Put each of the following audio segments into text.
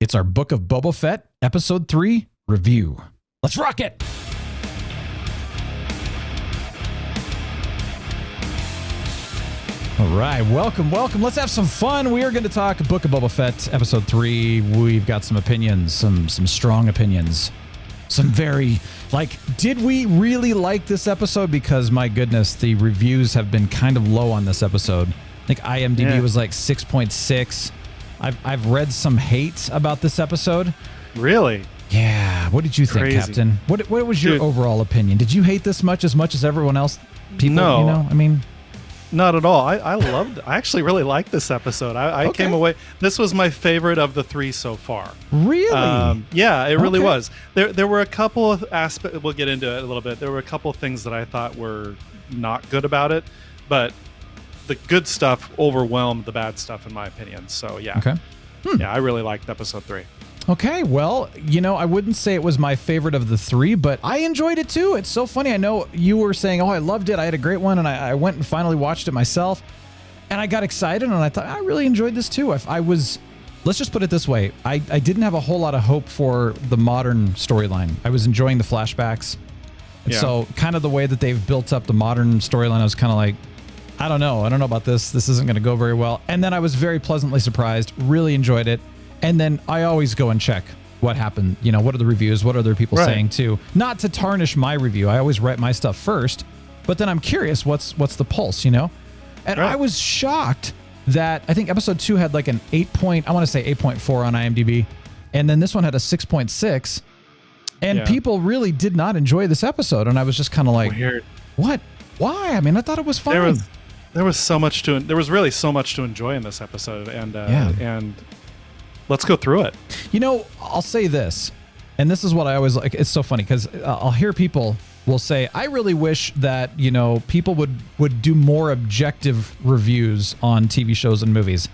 It's our Book of Boba Fett, Episode 3 review. Let's rock it! All right, welcome. Let's have some fun. We are going to talk Book of Boba Fett, Episode 3. We've got some opinions, some strong opinions. Some very, did we really like this episode? Because, my goodness, the reviews have been kind of low on this episode. I think IMDb was 6.6. I've read some hate about this episode. Really? Yeah. What did you think, Crazy. Captain? What was your overall opinion? Did you hate this much as everyone else? People, no. Not at all. I actually really liked this episode. I came away. This was my favorite of the 3 so far. Really? Yeah, it really was. There were a couple of aspects. We'll get into it a little bit. There were a couple of things that I thought were not good about it, but the good stuff overwhelmed the bad stuff, in my opinion. So yeah. Okay. Yeah, I really liked episode 3. Okay, well, I wouldn't say it was my favorite of the 3, but I enjoyed it too. It's so funny. I know you were saying, I loved it. I had a great one, and I went and finally watched it myself, and I got excited, and I thought, I really enjoyed this too. Let's just put it this way. I didn't have a whole lot of hope for the modern storyline. I was enjoying the flashbacks. And so kind of the way that they've built up the modern storyline, I was kind of like, I don't know about this. This isn't going to go very well. And then I was very pleasantly surprised, really enjoyed it. And then I always go and check what happened. What are the reviews? What are other people saying too? Not to tarnish my review. I always write my stuff first, but then I'm curious what's the pulse, And I was shocked that I think episode 2 had an 8.4 on IMDb. And then this one had a 6.6. And people really did not enjoy this episode. And I was just kind of like, weird. What? Why? I mean, I thought it was fine. There was really so much to enjoy in this episode. And let's go through it. I'll say this, and this is what I always like. It's so funny because I'll hear people will say, I really wish that, people would do more objective reviews on TV shows and movies.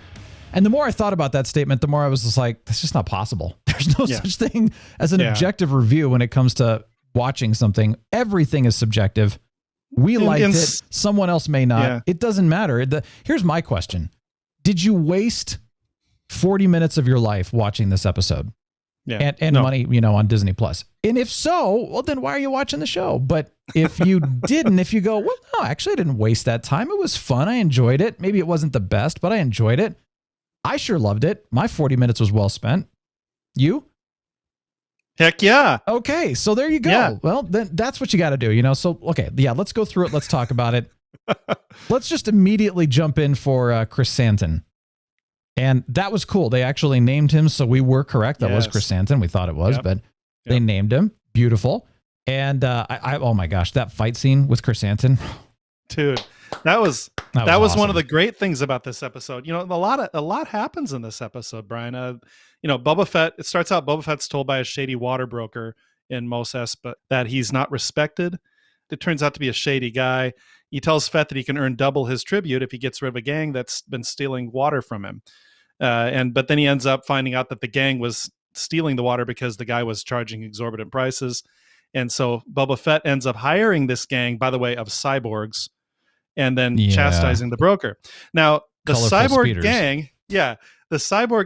And the more I thought about that statement, the more I was just like, that's just not possible. There's no such thing as an objective review when it comes to watching something. Everything is subjective. We liked it. Someone else may not. Yeah. It doesn't matter. Here's my question. Did you waste 40 minutes of your life watching this episode? Yeah. And money, on Disney Plus. And if so, well, then why are you watching the show? But if you didn't, if you go, well, no, actually I didn't waste that time. It was fun. I enjoyed it. Maybe it wasn't the best, but I enjoyed it. I sure loved it. My 40 minutes was well spent. You? Heck yeah. Okay. So there you go. Yeah. Well, then that's what you got to do, So, okay. Yeah. Let's go through it. Let's talk about it. Let's just immediately jump in for Chrysanthemum. And that was cool. They actually named him, so we were correct. That was Chrysanthemum. We thought it was, but they named him. Beautiful. And oh my gosh, that fight scene with Chrysanthemum. Dude, that was awesome. One of the great things about this episode. A lot happens in this episode, Brian. Boba Fett, it starts out, Boba Fett's told by a shady water broker in Mos Espa that he's not respected. It turns out to be a shady guy. He tells Fett that he can earn double his tribute if he gets rid of a gang that's been stealing water from him. But then he ends up finding out that the gang was stealing the water because the guy was charging exorbitant prices. And so Boba Fett ends up hiring this gang, by the way, of cyborgs, and then chastising the broker. Now, the cyborg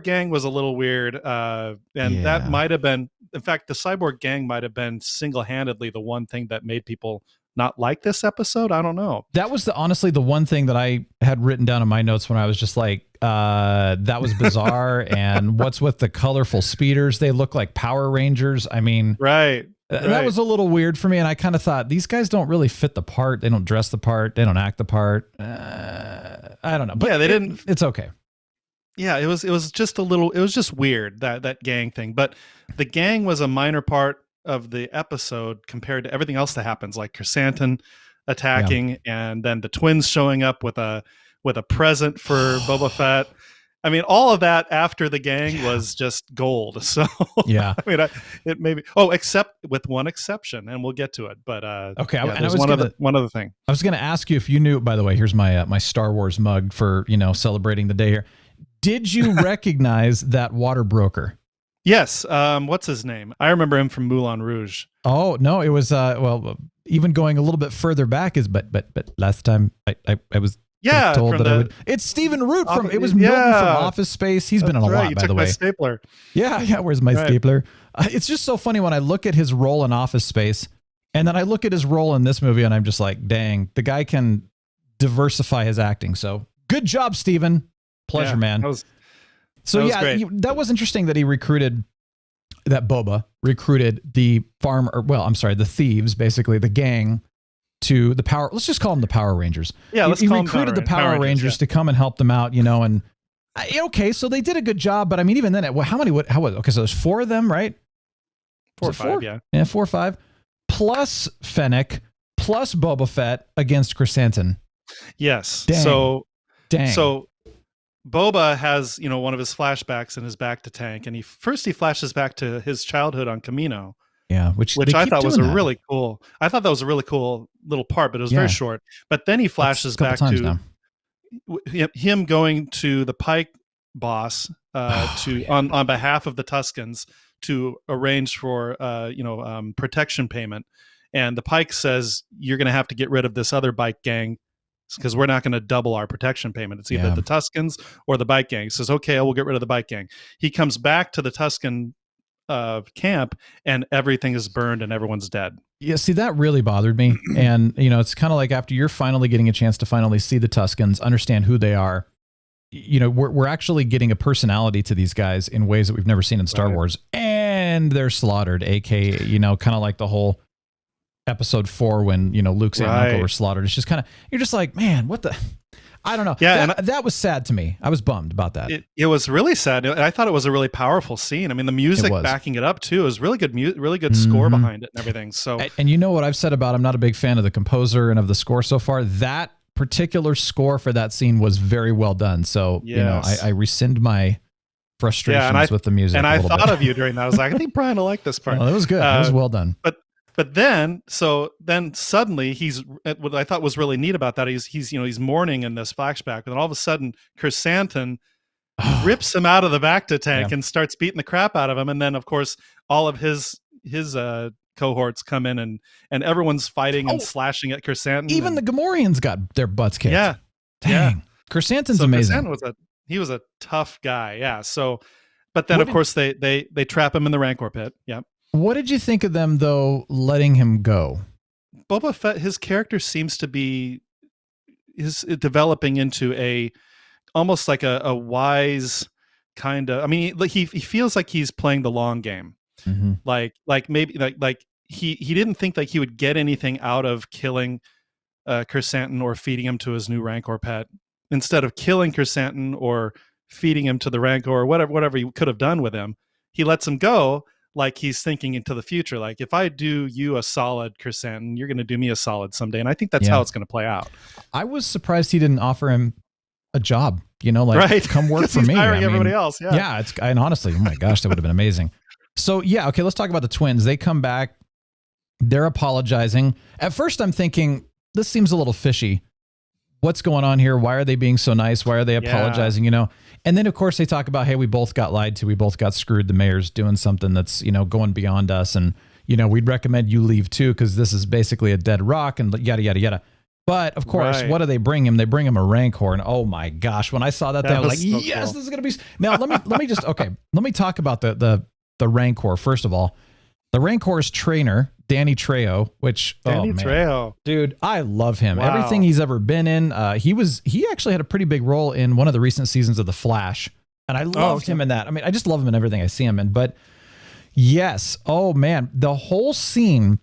gang was a little weird. That might have been, in fact, the cyborg gang might have been single-handedly the one thing that made people not like this episode. I don't know. That was honestly the one thing that I had written down in my notes when I was just like, that was bizarre. And what's with the colorful speeders? They look like Power Rangers. I mean, that was a little weird for me. And I kind of thought, these guys don't really fit the part. They don't dress the part. They don't act the part. I don't know. But they didn't. It's okay. Yeah, it was just a little, it was just weird, that gang thing. But the gang was a minor part of the episode compared to everything else that happens, like Chrysanthemum attacking and then the twins showing up with a present for Boba Fett. I mean, all of that after the gang was just gold. So I mean, it maybe except with one exception, and we'll get to it. But okay, and one other thing. I was going to ask you if you knew. By the way, here's my my Star Wars mug for celebrating the day here. Did you recognize that water broker? Yes. What's his name? I remember him from Moulin Rouge. Oh no, it was even going a little bit further back but last time I was Yeah, told that I would. It's Stephen Root from. It was Milton from Office Space. He's been in a lot, by the way. My stapler. Yeah. Where's my stapler? It's just so funny when I look at his role in Office Space, and then I look at his role in this movie, and I'm just like, dang, the guy can diversify his acting. So good job, Stephen. Pleasure, man. That was interesting that he recruited. That Boba recruited the the thieves, basically the gang, to the power. Let's just call them the Power Rangers. Yeah, he recruited the Power Rangers to come and help them out, and okay, so they did a good job. But I mean, even then, how was okay? So there's 4 of them, right? 4 or 5, yeah, 4 or 5, plus Fennec, plus Boba Fett against Chrysanthemum. Yes. Dang. So Boba has, one of his flashbacks in his back to tank, and he flashes back to his childhood on Camino. Yeah, which I thought was really cool. I thought that was a really cool little part, but it was very short. But then he flashes back to him going to the Pike boss on behalf of the Tuscans to arrange for protection payment, and the Pike says, "You're going to have to get rid of this other bike gang, because we're not going to double our protection payment. It's either the Tuscans or the bike gang." He says, "Okay, we'll get rid of the bike gang." He comes back to the Tuscan camp, and everything is burned and everyone's dead. Yeah, see, that really bothered me. And, it's kind of like after you're finally getting a chance to finally see the Tuscans, understand who they are, we're actually getting a personality to these guys in ways that we've never seen in Star Wars. And they're slaughtered, aka, kind of like the whole episode 4 when, Luke's aunt and uncle were slaughtered. It's just kind of, you're just like, man, what the... I don't know. Yeah, that was sad to me. I was bummed about that. It was really sad. I thought it was a really powerful scene. I mean, the music backing it up too is really good. Really good score behind it and everything. So, and you know what I've said about, I'm not a big fan of the composer and of the score so far. That particular score for that scene was very well done. So, I rescind my frustrations with the music. And I thought of you during that. I was like, I think Brian will like this part. Well, it was good. It was well done. But then suddenly what I thought was really neat about that, he's mourning in this flashback, and then all of a sudden Chrysanthemum rips him out of the back to tank and starts beating the crap out of him, and then of course all of his cohorts come in and everyone's fighting and slashing at Chrysanthemum. Even the Gamorreans got their butts kicked. Yeah, dang, Chrysanthemum's amazing. He was a tough guy. Yeah. So, but then of course they trap him in the Rancor pit. Yeah. What did you think of them, though, letting him go? Boba Fett, his character seems to be developing into almost like a wise kind of. I mean, he feels like he's playing the long game. Mm-hmm. Like maybe like he didn't think like he would get anything out of killing Chrysanthemum or feeding him to his new Rancor pet. Instead of killing Chrysanthemum or feeding him to the Rancor or whatever he could have done with him, he lets him go. Like he's thinking into the future, like if I do you a solid, Chrysanthemum, you're going to do me a solid someday. And I think that's how it's going to play out. I was surprised he didn't offer him a job, come work for me. Hiring everybody else. Yeah. And honestly, oh my gosh, that would have been amazing. So okay, let's talk about the twins. They come back, they're apologizing. At first I'm thinking, this seems a little fishy. What's going on here? Why are they being so nice? Why are they apologizing? And then of course they talk about, hey, we both got lied to. We both got screwed. The mayor's doing something that's, going beyond us. And, we'd recommend you leave too, because this is basically a dead rock and yada, yada, yada. But of course, what do they bring him? They bring him a Rancor. And oh my gosh, when I saw that I was like, yes, cool. This is going to be. Now let me just, let me talk about the Rancor. First of all, the Rancor's trainer, Danny Trejo, Trejo, dude, I love him. Wow. Everything he's ever been in. He actually had a pretty big role in one of the recent seasons of The Flash, and I loved him in that. I mean, I just love him in everything I see him in. But yes, oh man, the whole scene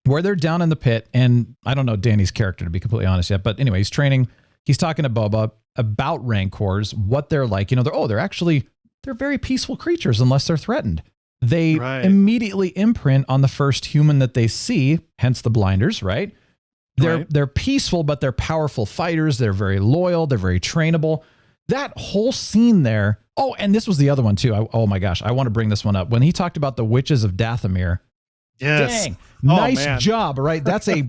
where they're down in the pit, and I don't know Danny's character to be completely honest yet, but anyway, he's training. He's talking to Boba about Rancors, what they're like. They're very peaceful creatures unless they're threatened. They immediately imprint on the first human that they see, hence the blinders, right? They're peaceful, but they're powerful fighters. They're very loyal. They're very trainable. That whole scene there. Oh, and this was the other one too. Oh my gosh, I want to bring this one up. When he talked about the witches of Dathomir. Yes. Dang, nice job, right? That's a,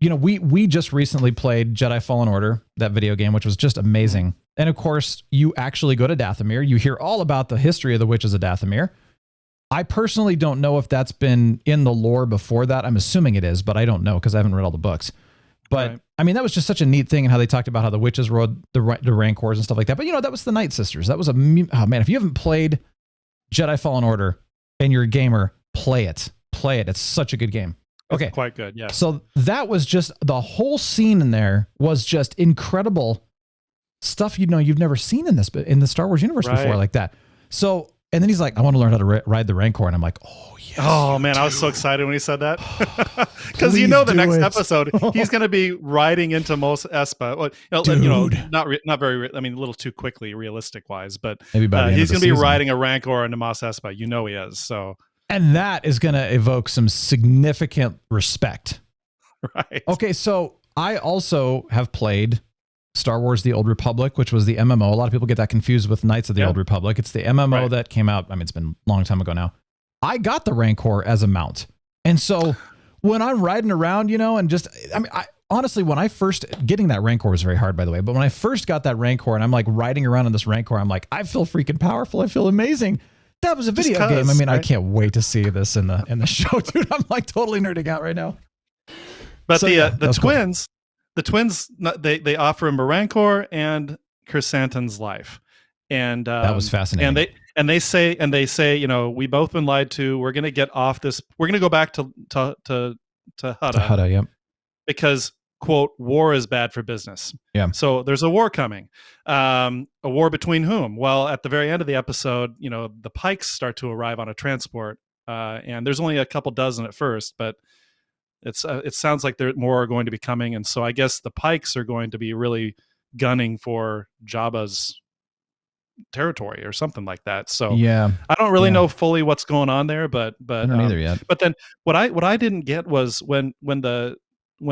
we just recently played Jedi Fallen Order, that video game, which was just amazing. And of course, you actually go to Dathomir. You hear all about the history of the witches of Dathomir. I personally don't know if that's been in the lore before that. I'm assuming it is, but I don't know because I haven't read all the books. But right. I mean, that was just such a neat thing, and how they talked about how the witches rode the rancors and stuff like that. But that was the Night Sisters. That was oh man, if you haven't played Jedi Fallen Order and you're a gamer, play it. It's such a good game. Okay. It's quite good. Yeah. So that was just the whole scene in there was just incredible stuff. You've never seen in the Star Wars universe before like that. So, and then he's like, I want to learn how to ride the Rancor. And I'm like, oh yes. Oh man, I was so excited when he said that. Because the next episode, he's going to be riding into Mos Espa. Well, not very, I mean, a little too quickly realistic wise, but maybe he's going to be riding a Rancor into Mos Espa. He is. So. And that is going to evoke some significant respect. Right. Okay, so I also have played Star Wars The Old Republic, which was the MMO. A lot of people get that confused with Knights of the Old Republic. It's the MMO that came out. I mean, it's been a long time ago now. I got the Rancor as a mount. And so when I'm riding around, and honestly, when I first, getting that Rancor was very hard, by the way, but when I first got that Rancor and I'm like riding around on this Rancor, I'm like, I feel freaking powerful. I feel amazing. That was a video game. I mean, right? I can't wait to see this in the show, dude. I'm like totally nerding out right now. But so, the twins, cool. The twins, they offer him a Rancor and Chrysanthemum's life, and that was fascinating. And they say, we both been lied to. We're gonna get off this. We're gonna go back to Hutta. To Hutta, yep. Because quote, war is bad for business. Yeah. So there's a war coming. A war between whom? Well, at the very end of the episode, the Pikes start to arrive on a transport, and there's only a couple dozen at first, but it sounds like more are going to be coming, and so I guess the Pikes are going to be really gunning for Jabba's territory or something like that. So yeah, I don't really know fully what's going on there, but I don't either yet. But then what I didn't get was when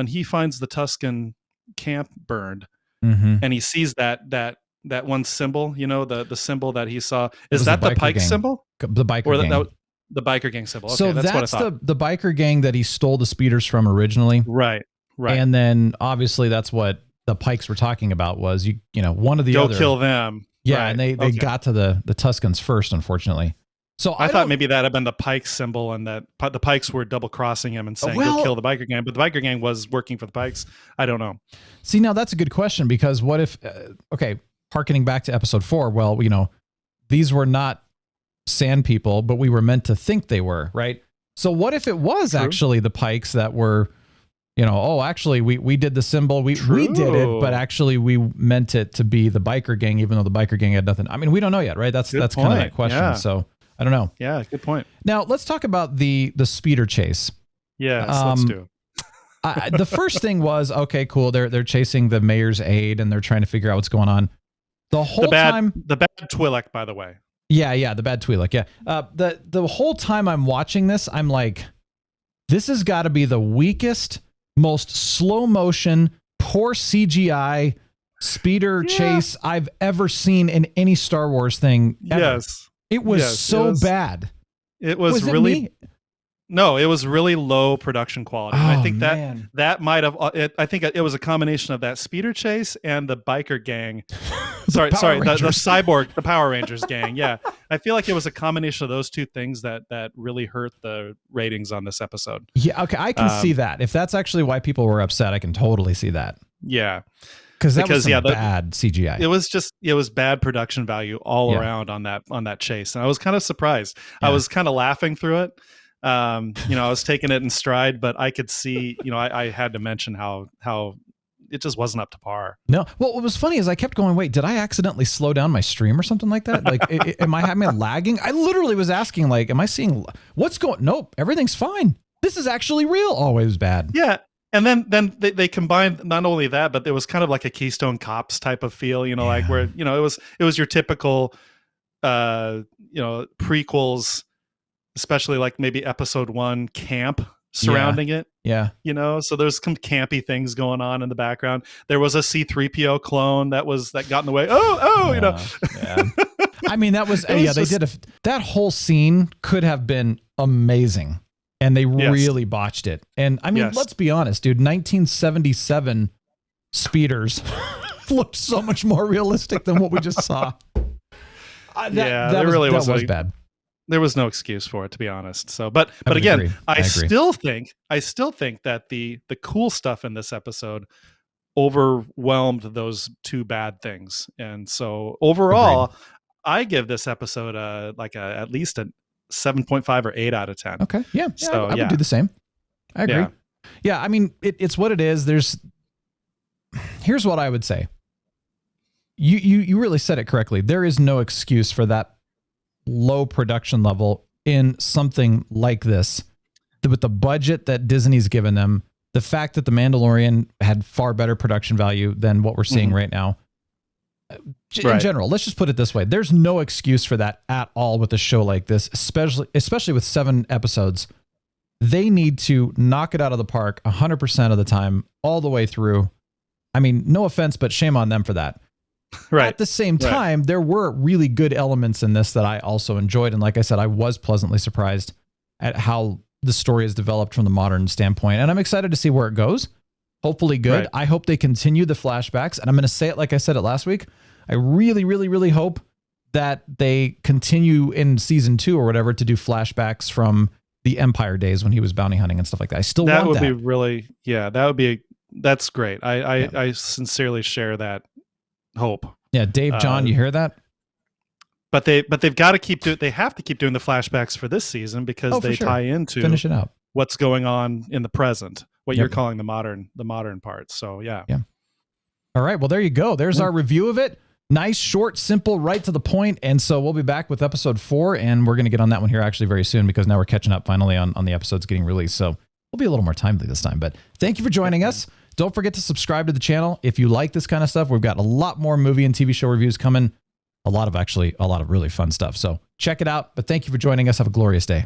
he finds the Tuscan camp burned, and he sees that one symbol, the symbol that he saw, is that the Pike symbol? The biker gang. The biker gang symbol. Okay, so that's what I thought. The biker gang that he stole the speeders from originally. Right. And then obviously that's what the Pikes were talking about was one of the other. Go kill them. Yeah, right. And they got to the Tuscans first, unfortunately. So I thought maybe that had been the Pike symbol, and that the Pikes were double crossing him and saying, "Go kill the biker gang." But the biker gang was working for the Pikes. I don't know. See, now that's a good question, because what if? Harkening back to episode 4. Well, these were not sand people, but we were meant to think they were, right? So what if it was actually the Pikes that were? Actually, we did the symbol. We did it, but actually we meant it to be the biker gang, even though the biker gang had nothing. I mean, we don't know yet, right? That's kind of that question. Yeah. So I don't know. Yeah, good point. Now let's talk about the speeder chase. Yes, let's do. The first thing was, okay, cool. They're chasing the mayor's aide and they're trying to figure out what's going on. The bad Twi'lek, by the way. Yeah, the bad Twi'lek. Yeah. The whole time I'm watching this, I'm like, this has got to be the weakest, most slow motion, poor CGI speeder chase I've ever seen in any Star Wars thing ever. Yes. It was bad. It was really No, it was really low production quality. Oh, I think that might have I think it was a combination of that speeder chase and the biker gang. the cyborg, the Power Rangers gang. Yeah. I feel like it was a combination of those two things that really hurt the ratings on this episode. Yeah, okay, I can see that. If that's actually why people were upset, I can totally see that. Yeah. Because was bad CGI. It was bad production value all around on that chase. And I was kind of surprised. Yeah. I was kind of laughing through it. I was taking it in stride, but I could see, I had to mention how it just wasn't up to par. No. Well, what was funny is I kept going, wait, did I accidentally slow down my stream or something like that? Like, am I lagging? I literally was asking, like, am I seeing what's going? Nope. Everything's fine. This is actually real. Oh, it was bad. Yeah. And then they combined not only that, but it was kind of like a Keystone Cops type of feel, like where, it was your typical, prequels, especially like maybe episode 1 camp surrounding it. Yeah. So there's some campy things going on in the background. There was a C-3PO clone that got in the way. Yeah. I mean, that was, that whole scene could have been amazing. And they really botched it. And I mean, let's be honest, dude, 1977 speeders looked so much more realistic than what we just saw. That was bad. there was no excuse for it, to be honest. So, but I again, agree. I still think that the cool stuff in this episode overwhelmed those two bad things. And so overall, agreed. I give this episode at least a 7.5 or 8 out of 10. Okay. Yeah. So I would do the same. I agree. Yeah. I mean, it's what it is. Here's what I would say. You really said it correctly. There is no excuse for that low production level in something like this. With the budget that Disney's given them, the fact that The Mandalorian had far better production value than what we're seeing right now. In general, let's just put it this way. There's no excuse for that at all with a show like this, especially with 7 episodes. They need to knock it out of the park 100% of the time, all the way through. I mean, no offense, but shame on them for that. Right. At the same time, there were really good elements in this that I also enjoyed. And like I said, I was pleasantly surprised at how the story is developed from the modern standpoint. And I'm excited to see where it goes. Hopefully good. I hope they continue the flashbacks. And I'm going to say it like I said it last week. I really, really, really hope that they continue in season 2 or whatever to do flashbacks from the Empire days when he was bounty hunting and stuff like that. I still want that. That would be really, that's great. I sincerely share that hope. Yeah, Dave, John, you hear that? But they've got to keep doing. They have to keep doing the flashbacks for this season because they tie into finish it up. What's going on in the present. What you're calling the modern parts. So yeah. All right. Well, there you go. There's our review of it. Nice, short, simple, right to the point. And so we'll be back with episode 4, and we're going to get on that one here actually very soon because now we're catching up finally on the episodes getting released. So we'll be a little more timely this time. But thank you for joining us. Don't forget to subscribe to the channel if you like this kind of stuff. We've got a lot more movie and TV show reviews coming. A lot of really fun stuff. So check it out. But thank you for joining us. Have a glorious day.